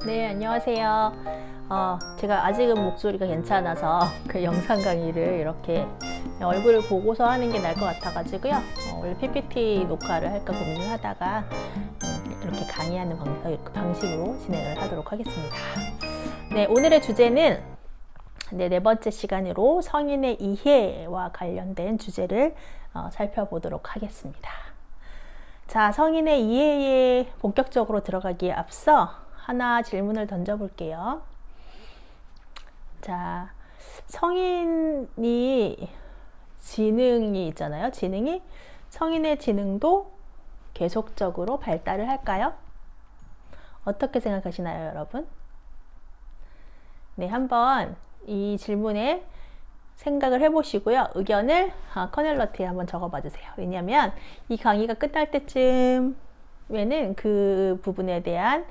네, 안녕하세요. 제가 아직은 목소리가 괜찮아서 그 영상 강의를 이렇게 얼굴을 보고서 하는 게 나을 것 같아가지고요. 원래 PPT 녹화를 할까 고민을 하다가 이렇게 강의하는 방식으로 진행을 하도록 하겠습니다. 네, 오늘의 주제는 네 번째 시간으로 성인의 이해와 관련된 주제를 살펴보도록 하겠습니다. 자, 성인의 이해에 본격적으로 들어가기에 앞서 하나 질문을 던져볼게요. 자, 성인이 지능이 있잖아요. 성인의 지능도 계속적으로 발달을 할까요? 어떻게 생각하시나요, 여러분? 네, 한번 이 질문에 생각을 해보시고요. 의견을 커넬러트에 한번 적어봐 주세요. 왜냐하면 이 강의가 끝날 때쯤에는 그 부분에 대한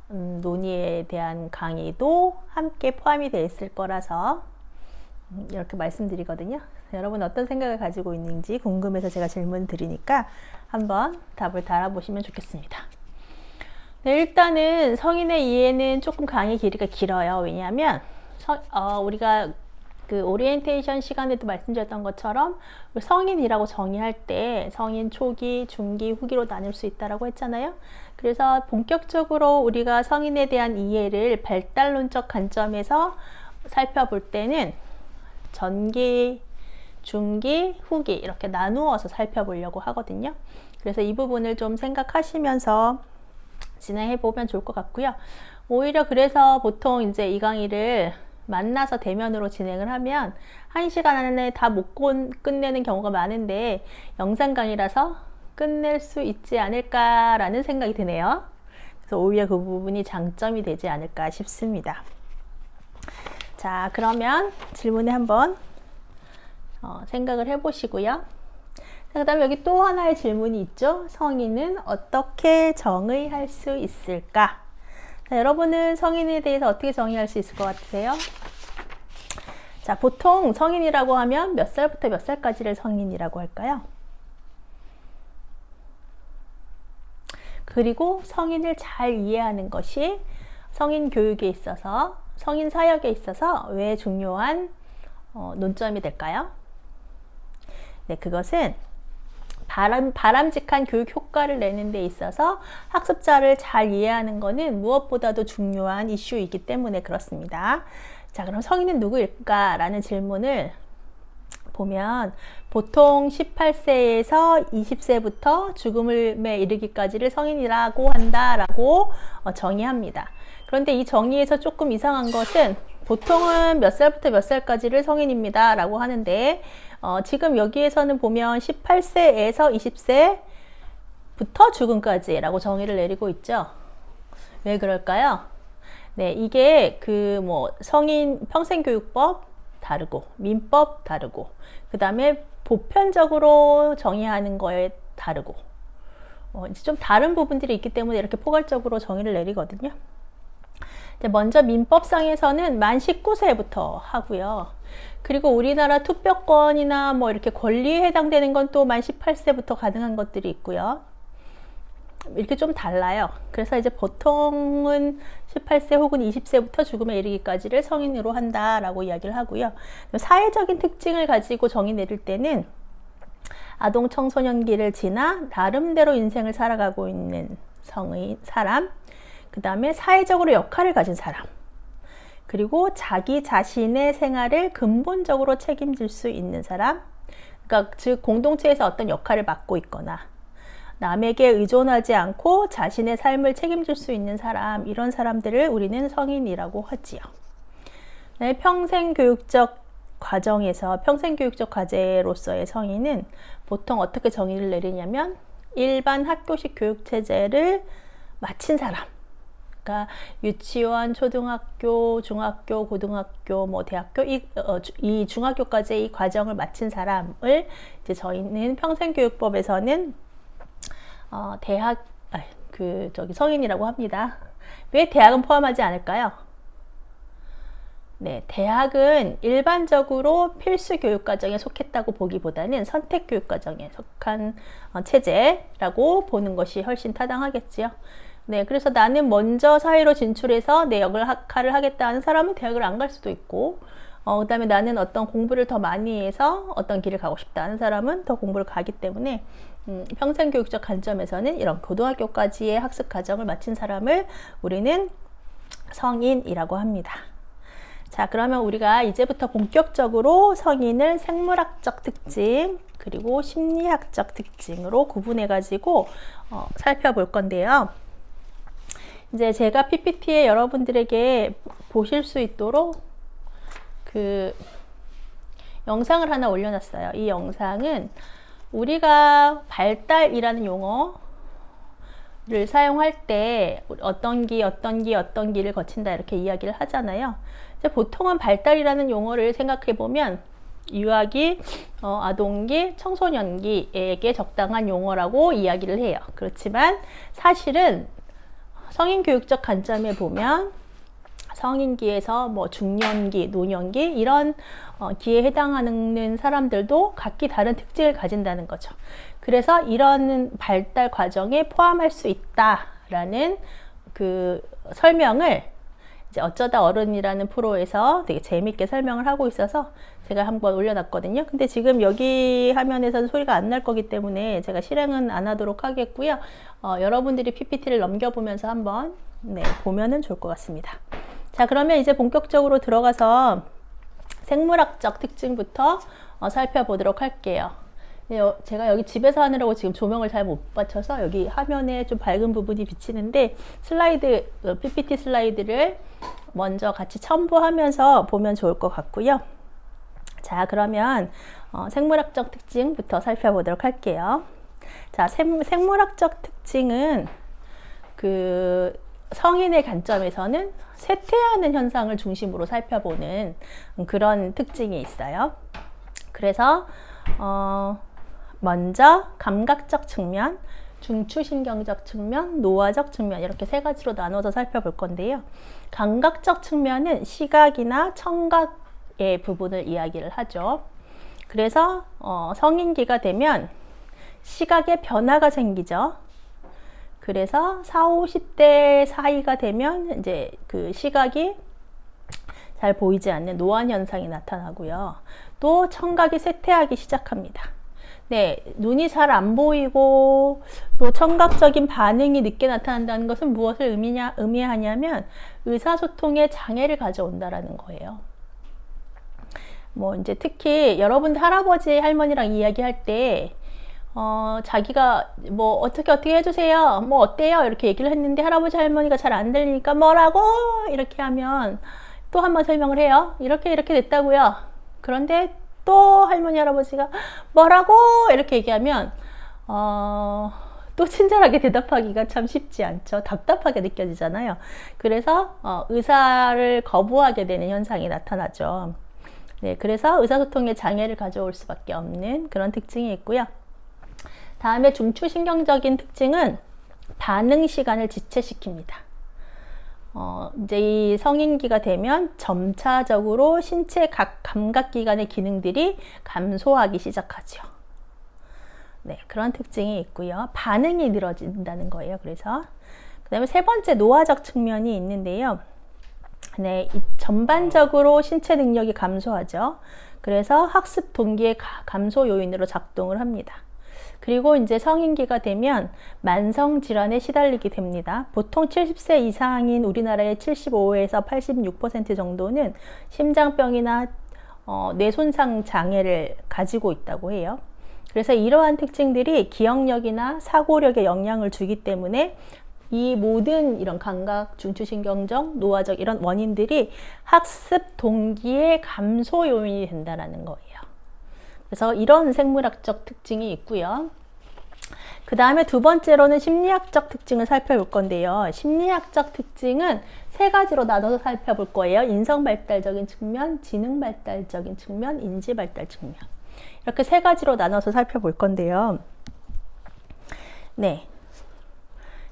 논의에 대한 강의도 함께 포함이 되어 있을 거라서 이렇게 말씀드리거든요. 여러분 어떤 생각을 가지고 있는지 궁금해서 제가 질문 드리니까 한번 답을 달아보시면 좋겠습니다. 네, 일단은 성인의 이해는 조금 강의 길이가 길어요. 왜냐하면 우리가 그 오리엔테이션 시간에도 말씀드렸던 것처럼 성인이라고 정의할 때 성인 초기, 중기, 후기로 나눌 수 있다고 했잖아요. 그래서 본격적으로 우리가 성인에 대한 이해를 발달론적 관점에서 살펴볼 때는 전기, 중기, 후기 이렇게 나누어서 살펴보려고 하거든요. 그래서 이 부분을 좀 생각하시면서 진행해 보면 좋을 것 같고요. 오히려 그래서 보통 이제 이 강의를 만나서 대면으로 진행을 하면 1시간 안에 다 못 끝내는 경우가 많은데 영상 강의라서 끝낼 수 있지 않을까라는 생각이 드네요. 그래서 오히려 그 부분이 장점이 되지 않을까 싶습니다. 자, 그러면 질문에 한번 생각을 해보시고요. 그 다음에 여기 또 하나의 질문이 있죠. 성인은 어떻게 정의할 수 있을까? 자, 여러분은 성인에 대해서 어떻게 정의할 수 있을 것 같으세요? 자, 보통 성인이라고 하면 몇 살부터 몇 살까지를 성인이라고 할까요? 그리고 성인을 잘 이해하는 것이 성인 교육에 있어서, 성인 사역에 있어서 왜 중요한 논점이 될까요? 네, 그것은 바람직한 교육 효과를 내는 데 있어서 학습자를 잘 이해하는 것은 무엇보다도 중요한 이슈이기 때문에 그렇습니다. 자, 그럼 성인은 누구일까? 라는 질문을 보면 보통 18세에서 20세부터 죽음에 이르기까지를 성인이라고 한다라고 정의합니다. 그런데 이 정의에서 조금 이상한 것은 보통은 몇 살부터 몇 살까지를 성인입니다 라고 하는데 지금 여기에서는 보면 18세에서 20세부터 죽음까지 라고 정의를 내리고 있죠. 왜 그럴까요? 네, 이게 성인 평생교육법 다르고 민법 다르고 그 다음에 보편적으로 정의하는 거에 다르고 이제 좀 다른 부분들이 있기 때문에 이렇게 포괄적으로 정의를 내리거든요. 먼저 민법상에서는 만 19세부터 하고요. 그리고 우리나라 투표권이나 이렇게 권리에 해당되는 건 또 만 18세부터 가능한 것들이 있고요. 이렇게 좀 달라요. 그래서 이제 보통은 18세 혹은 20세부터 죽음에 이르기까지를 성인으로 한다라고 이야기를 하고요. 사회적인 특징을 가지고 정의 내릴 때는 아동 청소년기를 지나 나름대로 인생을 살아가고 있는 사람, 그 다음에 사회적으로 역할을 가진 사람, 그리고 자기 자신의 생활을 근본적으로 책임질 수 있는 사람, 그러니까 즉 공동체에서 어떤 역할을 맡고 있거나 남에게 의존하지 않고 자신의 삶을 책임질 수 있는 사람, 이런 사람들을 우리는 성인이라고 하지요. 네, 평생교육적 과제로서의 성인은 보통 어떻게 정의를 내리냐면 일반 학교식 교육체제를 마친 사람, 그러니까 유치원, 초등학교, 중학교, 고등학교, 대학교 이 중학교까지 이 과정을 마친 사람을 이제 저희는 평생교육법에서는 성인이라고 합니다. 왜 대학은 포함하지 않을까요? 네, 대학은 일반적으로 필수 교육과정에 속했다고 보기보다는 선택교육과정에 속한 체제라고 보는 것이 훨씬 타당하겠지요. 네, 그래서 나는 먼저 사회로 진출해서 내 역할을 하겠다 하는 사람은 대학을 안 갈 수도 있고, 그 다음에 나는 어떤 공부를 더 많이 해서 어떤 길을 가고 싶다 하는 사람은 더 공부를 가기 때문에, 평생교육적 관점에서는 이런 고등학교까지의 학습 과정을 마친 사람을 우리는 성인이라고 합니다. 자, 그러면 우리가 이제부터 본격적으로 성인을 생물학적 특징 그리고 심리학적 특징으로 구분해 가지고 살펴볼 건데요. 이제 제가 PPT에 여러분들에게 보실 수 있도록 그 영상을 하나 올려놨어요. 이 영상은 우리가 발달이라는 용어를 사용할 때 어떤 기를 거친다 이렇게 이야기를 하잖아요. 이제 보통은 발달이라는 용어를 생각해 보면 유아기, 아동기, 청소년기에게 적당한 용어라고 이야기를 해요. 그렇지만 사실은 성인 교육적 관점에 보면 성인기에서 뭐 중년기, 노년기 이런 기에 해당하는 사람들도 각기 다른 특징을 가진다는 거죠. 그래서 이런 발달 과정에 포함할 수 있다라는 그 설명을 이제 어쩌다 어른이라는 프로에서 되게 재밌게 설명을 하고 있어서 제가 한번 올려놨거든요. 근데 지금 여기 화면에서는 소리가 안 날 거기 때문에 제가 실행은 안 하도록 하겠고요. 여러분들이 PPT를 넘겨보면서 한번 보면은 좋을 것 같습니다. 자, 그러면 이제 본격적으로 들어가서 생물학적 특징부터 살펴보도록 할게요. 제가 여기 집에서 하느라고 지금 조명을 잘 못 맞춰서 여기 화면에 좀 밝은 부분이 비치는데 PPT 슬라이드를 먼저 같이 첨부하면서 보면 좋을 것 같고요. 자, 그러면 생물학적 특징부터 살펴보도록 할게요. 자, 생물학적 특징은 그 성인의 관점에서는 쇠퇴하는 현상을 중심으로 살펴보는 그런 특징이 있어요. 그래서 먼저 감각적 측면, 중추신경적 측면, 노화적 측면 이렇게 세 가지로 나눠서 살펴볼 건데요. 감각적 측면은 시각이나 청각의 부분을 이야기를 하죠. 그래서 성인기가 되면 시각에 변화가 생기죠. 그래서 40, 50대 사이가 되면 이제 그 시각이 잘 보이지 않는 노안 현상이 나타나고요. 또 청각이 쇠퇴하기 시작합니다. 네, 눈이 잘 안 보이고 또 청각적인 반응이 늦게 나타난다는 것은 무엇을 의미하냐면 의사소통에 장애를 가져온다라는 거예요. 뭐 이제 특히 여러분들 할아버지 할머니랑 이야기할 때 자기가 뭐 어떻게 해주세요, 뭐 어때요 이렇게 얘기를 했는데 할아버지 할머니가 잘 안 들리니까 뭐라고 이렇게 하면 또 한번 설명을 해요. 이렇게 됐다고요. 그런데 또 할머니 할아버지가 뭐라고 이렇게 얘기하면 또 친절하게 대답하기가 참 쉽지 않죠. 답답하게 느껴지잖아요. 그래서 의사를 거부하게 되는 현상이 나타나죠. 네, 그래서 의사소통에 장애를 가져올 수밖에 없는 그런 특징이 있고요. 다음에 중추신경적인 특징은 반응 시간을 지체시킵니다. 이제 이 성인기가 되면 점차적으로 신체 각 감각기관의 기능들이 감소하기 시작하죠. 네, 그런 특징이 있고요. 반응이 늘어진다는 거예요. 그래서 그 다음에 세 번째 노화적 측면이 있는데요. 네, 전반적으로 신체 능력이 감소하죠. 그래서 학습 동기의 감소 요인으로 작동을 합니다. 그리고 이제 성인기가 되면 만성질환에 시달리게 됩니다. 보통 70세 이상인 우리나라의 75에서 86% 정도는 심장병이나 뇌손상 장애를 가지고 있다고 해요. 그래서 이러한 특징들이 기억력이나 사고력에 영향을 주기 때문에 이 모든 이런 감각, 중추신경적, 노화적 이런 원인들이 학습 동기의 감소 요인이 된다는 거예요. 그래서 이런 생물학적 특징이 있고요. 그 다음에 두 번째로는 심리학적 특징을 살펴볼 건데요. 심리학적 특징은 세 가지로 나눠서 살펴볼 거예요. 인성발달적인 측면, 지능발달적인 측면, 인지발달 측면. 이렇게 세 가지로 나눠서 살펴볼 건데요. 네.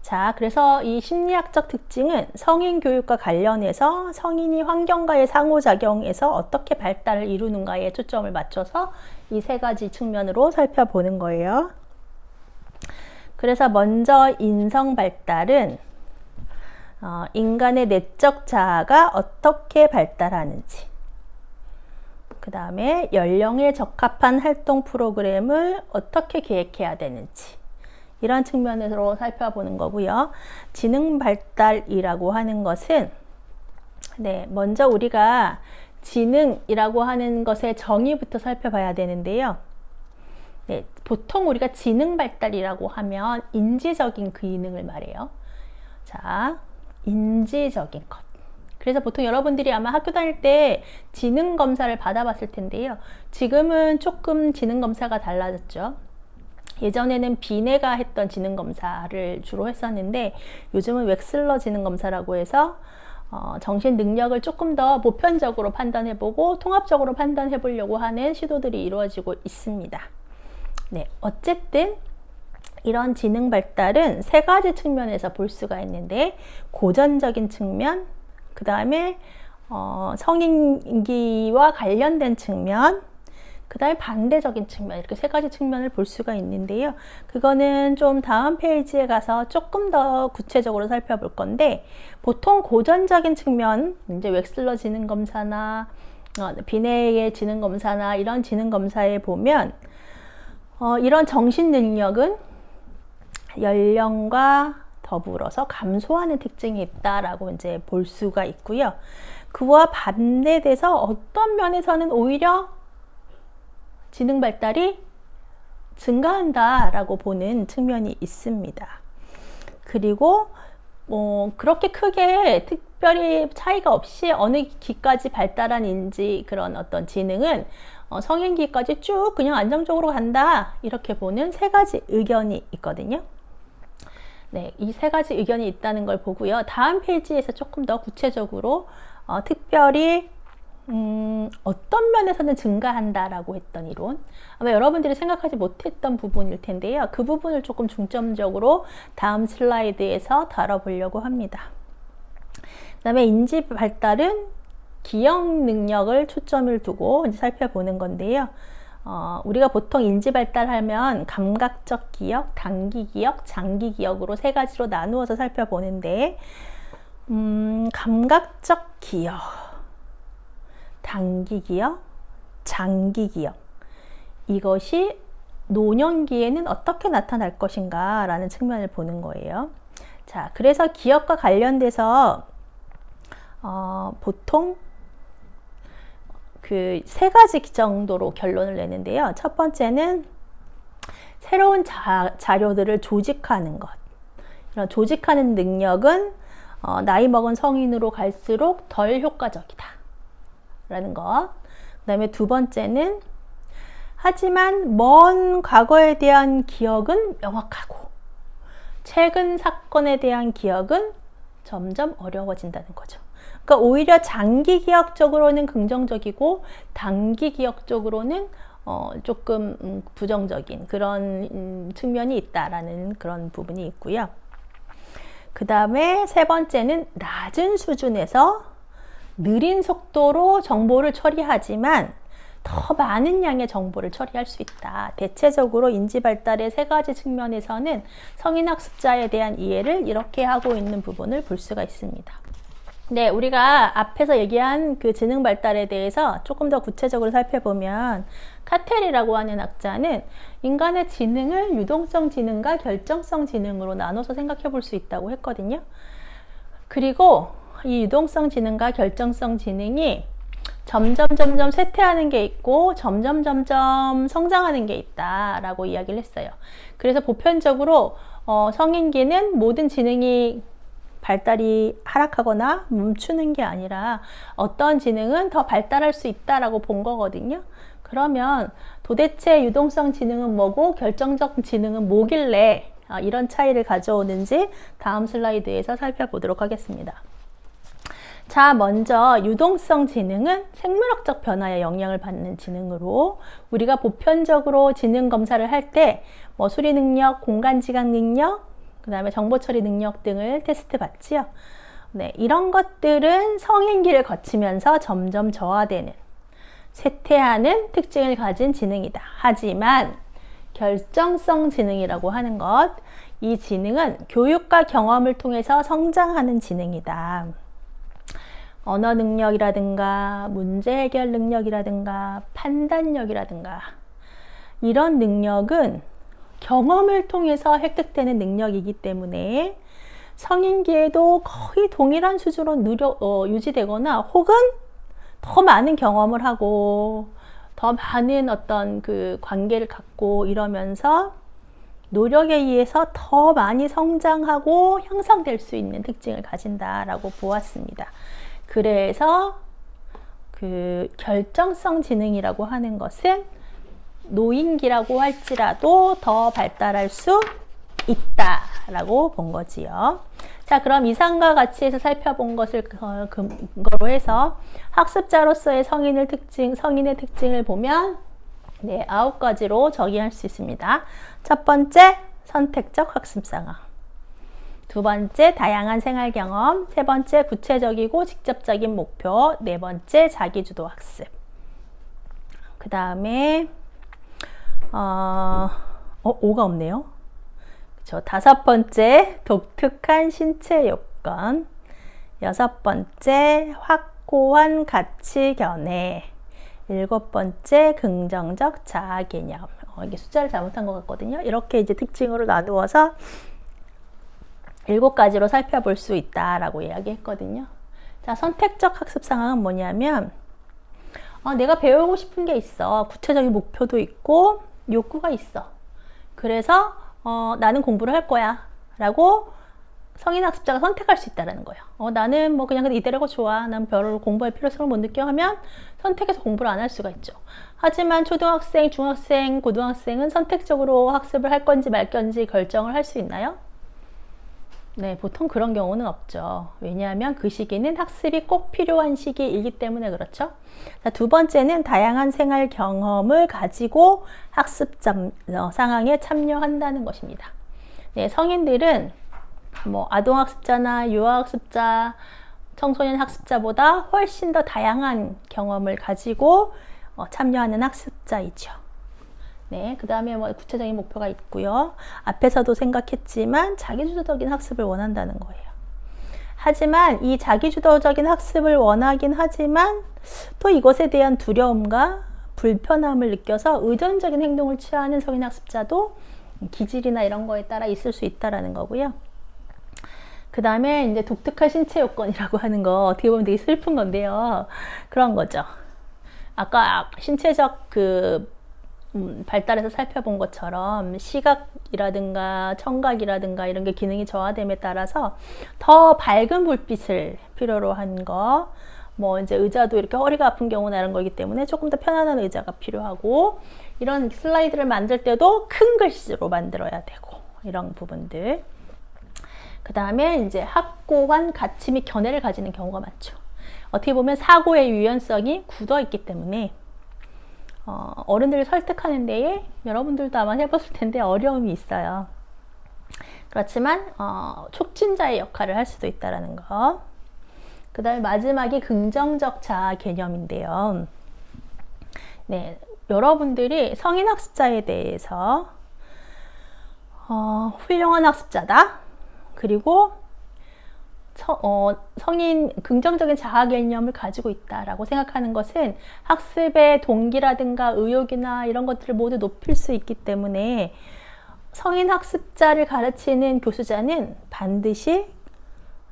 자, 그래서 이 심리학적 특징은 성인 교육과 관련해서 성인이 환경과의 상호작용에서 어떻게 발달을 이루는가에 초점을 맞춰서 이 세 가지 측면으로 살펴보는 거예요. 그래서 먼저 인성 발달은 인간의 내적 자아가 어떻게 발달하는지, 그 다음에 연령에 적합한 활동 프로그램을 어떻게 계획해야 되는지, 이런 측면으로 살펴보는 거고요. 지능 발달이라고 하는 것은 먼저 우리가 지능이라고 하는 것의 정의부터 살펴봐야 되는데요. 보통 우리가 지능 발달이라고 하면 인지적인 기능을 말해요. 자, 인지적인 것. 그래서 보통 여러분들이 아마 학교 다닐 때 지능 검사를 받아봤을 텐데요. 지금은 조금 지능 검사가 달라졌죠. 예전에는 비네가 했던 지능 검사를 주로 했었는데 요즘은 웩슬러 지능 검사라고 해서 정신 능력을 조금 더 보편적으로 판단해보고 통합적으로 판단해보려고 하는 시도들이 이루어지고 있습니다. 어쨌든 이런 지능 발달은 세 가지 측면에서 볼 수가 있는데, 고전적인 측면, 그 다음에 성인기와 관련된 측면, 그 다음에 반대적인 측면, 이렇게 세 가지 측면을 볼 수가 있는데요. 그거는 좀 다음 페이지에 가서 조금 더 구체적으로 살펴볼 건데, 보통 고전적인 측면, 이제 웩슬러 지능 검사나 비네의 지능 검사나 이런 지능 검사에 보면 이런 정신 능력은 연령과 더불어서 감소하는 특징이 있다라고 이제 볼 수가 있고요. 그와 반대돼서 어떤 면에서는 오히려 지능 발달이 증가한다라고 보는 측면이 있습니다. 그리고 그렇게 크게 특별히 차이가 없이 어느 기까지 발달한 인지 그런 어떤 지능은 성인기까지 쭉 그냥 안정적으로 간다, 이렇게 보는 세 가지 의견이 있거든요. 이 세 가지 의견이 있다는 걸 보고요. 다음 페이지에서 조금 더 구체적으로 특별히 어떤 면에서는 증가한다라고 했던 이론, 아마 여러분들이 생각하지 못했던 부분일 텐데요. 그 부분을 조금 중점적으로 다음 슬라이드에서 다뤄보려고 합니다. 그 다음에 인지 발달은 기억 능력을 초점을 두고 이제 살펴보는 건데요. 우리가 보통 인지 발달하면 감각적 기억, 단기 기억, 장기 기억으로 세 가지로 나누어서 살펴보는데, 감각적 기억, 단기 기억, 장기 기억, 이것이 노년기에는 어떻게 나타날 것인가 라는 측면을 보는 거예요. 자, 그래서 기억과 관련돼서 보통 그 세 가지 정도로 결론을 내는데요. 첫 번째는 새로운 자료들을 조직하는 것. 이런 조직하는 능력은 나이 먹은 성인으로 갈수록 덜 효과적이다 라는 것. 그 다음에 두 번째는 하지만 먼 과거에 대한 기억은 명확하고 최근 사건에 대한 기억은 점점 어려워진다는 거죠. 그러니까 오히려 장기 기억적으로는 긍정적이고 단기 기억적으로는 조금 부정적인 그런 측면이 있다라는 그런 부분이 있고요. 그 다음에 세 번째는 낮은 수준에서 느린 속도로 정보를 처리하지만 더 많은 양의 정보를 처리할 수 있다. 대체적으로 인지 발달의 세 가지 측면에서는 성인학습자에 대한 이해를 이렇게 하고 있는 부분을 볼 수가 있습니다. 우리가 앞에서 얘기한 그 지능 발달에 대해서 조금 더 구체적으로 살펴보면, 카텔이라고 하는 학자는 인간의 지능을 유동성 지능과 결정성 지능으로 나눠서 생각해 볼 수 있다고 했거든요. 그리고 이 유동성 지능과 결정성 지능이 점점 쇠퇴하는 게 있고 점점 성장하는 게 있다라고 이야기를 했어요. 그래서 보편적으로 성인기는 모든 지능이 발달이 하락하거나 멈추는 게 아니라 어떤 지능은 더 발달할 수 있다라고 본 거거든요. 그러면 도대체 유동성 지능은 뭐고 결정적 지능은 뭐길래 이런 차이를 가져오는지 다음 슬라이드에서 살펴보도록 하겠습니다. 자, 먼저 유동성 지능은 생물학적 변화에 영향을 받는 지능으로, 우리가 보편적으로 지능 검사를 할 때 수리 능력, 공간 지각 능력, 그 다음에 정보 처리 능력 등을 테스트 받지요. 이런 것들은 성인기를 거치면서 점점 저하되는, 쇠퇴하는 특징을 가진 지능이다. 하지만 결정성 지능이라고 하는 것, 이 지능은 교육과 경험을 통해서 성장하는 지능이다. 언어 능력이라든가 문제 해결 능력이라든가 판단력이라든가 이런 능력은 경험을 통해서 획득되는 능력이기 때문에 성인기에도 거의 동일한 수준으로 유지되거나 혹은 더 많은 경험을 하고 더 많은 어떤 그 관계를 갖고 이러면서 노력에 의해서 더 많이 성장하고 향상될 수 있는 특징을 가진다라고 보았습니다. 그래서 그 결정성 지능이라고 하는 것은 노인기라고 할지라도 더 발달할 수 있다라고 본 거지요. 자, 그럼 이상과 같이에서 살펴본 것을 근거로 해서 학습자로서의 성인의 특징을 보면 네, 9가지로 정의할 수 있습니다. 첫 번째, 선택적 학습 상황. 두 번째, 다양한 생활 경험. 세 번째, 구체적이고 직접적인 목표. 네 번째, 자기주도 학습. 그 다음에 5가 없네요. 그렇죠. 다섯 번째, 독특한 신체 요건. 여섯 번째, 확고한 가치 견해. 일곱 번째, 긍정적 자아 개념. 이게 숫자를 잘못한 것 같거든요. 이렇게 이제 특징으로 나누어서 7가지로 살펴볼 수 있다라고 이야기했거든요. 자, 선택적 학습 상황은 뭐냐면, 내가 배우고 싶은 게 있어. 구체적인 목표도 있고, 욕구가 있어. 그래서, 나는 공부를 할 거야. 라고 성인 학습자가 선택할 수 있다는 거예요. 나는 뭐 그냥 이대로가 좋아. 난 별로 공부할 필요성을 못 느껴 하면 선택해서 공부를 안 할 수가 있죠. 하지만 초등학생, 중학생, 고등학생은 선택적으로 학습을 할 건지 말 건지 결정을 할 수 있나요? 네, 보통 그런 경우는 없죠. 왜냐하면 그 시기는 학습이 꼭 필요한 시기이기 때문에 그렇죠. 자, 두 번째는 다양한 생활 경험을 가지고 학습 상황에 참여한다는 것입니다. 네, 성인들은 뭐 아동학습자나 유아학습자, 청소년 학습자보다 훨씬 더 다양한 경험을 가지고 참여하는 학습자이죠. 네, 그 다음에 뭐 구체적인 목표가 있고요. 앞에서도 생각했지만 자기주도적인 학습을 원한다는 거예요. 하지만 이 자기주도적인 학습을 원하긴 하지만 또 이것에 대한 두려움과 불편함을 느껴서 의존적인 행동을 취하는 성인 학습자도 기질이나 이런 거에 따라 있을 수 있다라는 거고요. 그 다음에 이제 독특한 신체 요건이라고 하는 거 어떻게 보면 되게 슬픈 건데요. 그런 거죠. 아까 신체적 발달해서 살펴본 것처럼 시각이라든가 청각이라든가 이런 게 기능이 저하됨에 따라서 더 밝은 불빛을 필요로 한 거, 뭐 이제 의자도 이렇게 허리가 아픈 경우나 이런 거기 때문에 조금 더 편안한 의자가 필요하고, 이런 슬라이드를 만들 때도 큰 글씨로 만들어야 되고, 이런 부분들. 그 다음에 이제 확고한 가치 및 견해를 가지는 경우가 많죠. 어떻게 보면 사고의 유연성이 굳어 있기 때문에 어른들을 설득하는 데에 여러분들도 아마 해봤을 텐데 어려움이 있어요. 그렇지만 촉진자의 역할을 할 수도 있다는 거. 그 다음에 마지막이 긍정적 자아 개념인데요. 네, 여러분들이 성인 학습자에 대해서 훌륭한 학습자다. 그리고 성인 긍정적인 자아 개념을 가지고 있다라고 생각하는 것은 학습의 동기라든가 의욕이나 이런 것들을 모두 높일 수 있기 때문에 성인 학습자를 가르치는 교수자는 반드시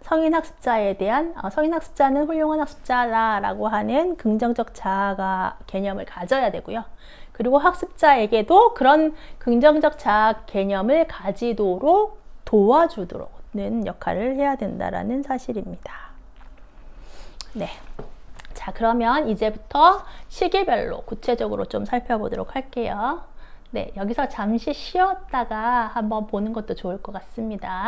성인 학습자는 훌륭한 학습자라고 하는 긍정적 자아 개념을 가져야 되고요. 그리고 학습자에게도 그런 긍정적 자아 개념을 가지도록 도와주도록 역할을 해야 된다라는 사실입니다. 네. 자, 그러면 이제부터 시기별로 구체적으로 좀 살펴보도록 할게요. 네, 여기서 잠시 쉬었다가 한번 보는 것도 좋을 것 같습니다.